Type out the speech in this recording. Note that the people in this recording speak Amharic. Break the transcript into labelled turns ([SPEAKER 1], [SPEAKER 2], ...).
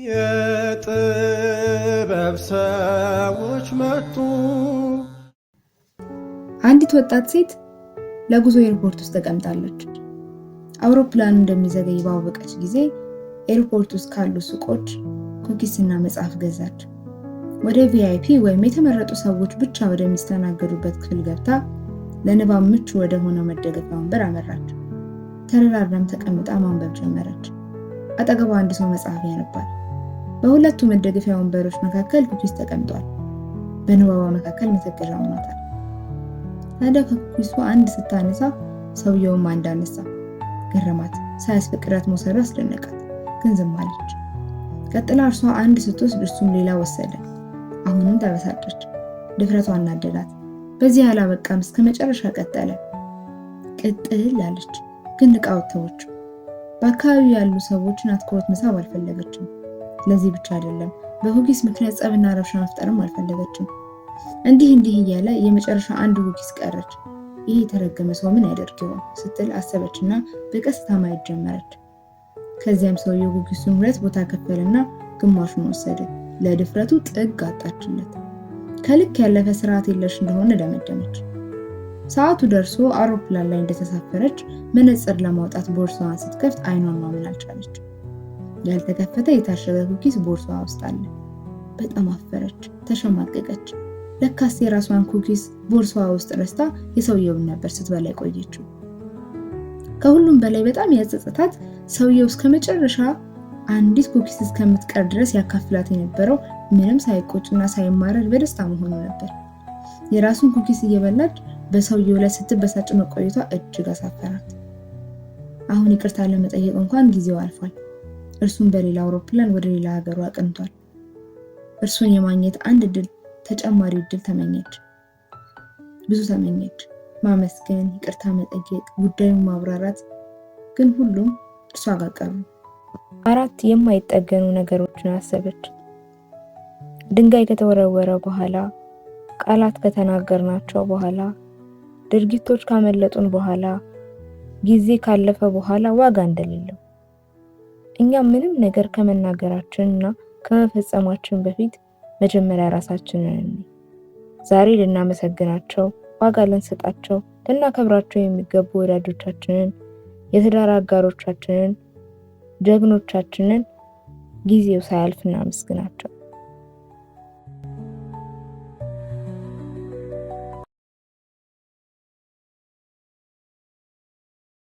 [SPEAKER 1] የጥበብ ሰዎች መጡ።
[SPEAKER 2] አንዲት ወጣት ሴት ለጉዞ ኤርፖርት ውስጥ ተቀምጣለች። አውሮፕላኑ እንደሚዘገይ ባወቀች ጊዜ ኤርፖርት ውስጥ ካሉ ሱቆች ኩኪስና መጽሐፍ ገዛች። ወደ ቪአይፒ ወይም የተመረጡ ሰዎች ብቻ ወደሚስተናገዱበት ክፍል ገብታ ለንባብ ምቹ ወደ ሆነው መደገፊያ ወንበር አመራች። ተረራርዳም ተቀምጣ ማንበብ ጀመረች። አጠገቧ አንድ ሰው መጽሐፍ ያነባል። በሁለቱ መደገፊያ ወንበሮች መካከል ኩኪስ ተቀምጧል። በንባቧ መካከል መተገዣ ሆኗታል። ታዲያ ከኩኪሱ አንድ ስታነሳ ሰውየውም አንድ አነሳ። ገረማት። ሳያስፈቅዳት መውሰዱ አስደነቃት፣ ግን ዝም አለች። ቀጥላ እርሷ አንድ ስትወስድ እርሱም ሌላ ወሰደ። አሁንም ተበሳጨች። ድፍረቷ አናደዳት። በዚህ አላበቃም፣ እስከ መጨረሻ ቀጠለ። ቅጥል አለች፣ ግን ንቃው ተወችው። በአካባቢው ያሉ ሰዎችን አትኩሮት መሳብ አልፈለገችም። ለዚህ ብቻ አይደለም፣ በኩኪስ ምክንያት ጸብና ረብሻ መፍጠርም አልፈለገችም። እንዲህ እያለ የመጨረሻ አንድ ኩኪስ ቀረች። ይሄ የተረገመ ሰው ምን ያደርግ ይሆን ስትል አሰበችና በቀስታ ማየት ጀመረች። ከዚያም ሰውየው ኩኪሱን ሁለት ቦታ ከፈለና ግማሹን ወሰደ። ለድፍረቱ ጥግ አጣችለት። ከልክ ያለፈ ስርዓት የለሽ እንደሆነ ደመደመች። ሰዓቱ ደርሶ አውሮፕላን ላይ እንደተሳፈረች መነጽር ለማውጣት ቦርሳዋን ስትከፍት አይኗን ማመን አልቻለች። ያልተከፈተ የታሸገ ኩኪስ ቦርሳዋ ውስጥ አለ። በጣም አፈረች፣ ተሸማቀቀች። ለካስ የራሷን ኩኪስ ቦርሳዋ ውስጥ ረስታ የሰውየውን ነበር ስትበላ ቆየችው። ከሁሉም በላይ በጣም ያጸጸታት ሰውየው እስከመጨረሻ አንዲት ኩኪስ እስከምትቀር ድረስ ያካፍላት የነበረው ምንም ሳይቆጭና ሳይማረር በደስታ መሆኑ ነበር። የራሱን ኩኪስ እየበላች በሰውየው ላይ ስትበሳጭ መቆየቷ እጅግ አሳፈራት። አሁን ይቅርታ ለመጠየቅ እንኳን ጊዜው አልፏል። እርሱም በሌላ አውሮፕላን ወደ ሌላ ሀገሩ አቅንቷል። እርሱን የማግኘት አንድ ተጨማሪ እድል ተመኘች። ብዙ ተመኘች። ማመስገን፣ ይቅርታ መጠየቅ፣ ጉዳዩን ማብራራት፣ ግን ሁሉም እርሷ ጋር ቀሩ። አራት የማይጠገኑ ነገሮችን አሰበች። ድንጋይ ከተወረወረ በኋላ፣ ቃላት ከተናገርናቸው በኋላ፣ ድርጊቶች ካመለጡን በኋላ፣ ጊዜ ካለፈ በኋላ ዋጋ እንደሌለው እኛ ምንም ነገር ከመናገራችንና ከመፈጸማችን በፊት መጀመሪያ ራሳችንን ዛሬ ልናመሰግናቸው፣ ዋጋ ልንሰጣቸው፣ ልናከብራቸው የሚገቡ ወዳጆቻችንን፣ የትዳር አጋሮቻችንን፣ ጀግኖቻችንን ጊዜው ሳያልፍ እናመስግናቸው።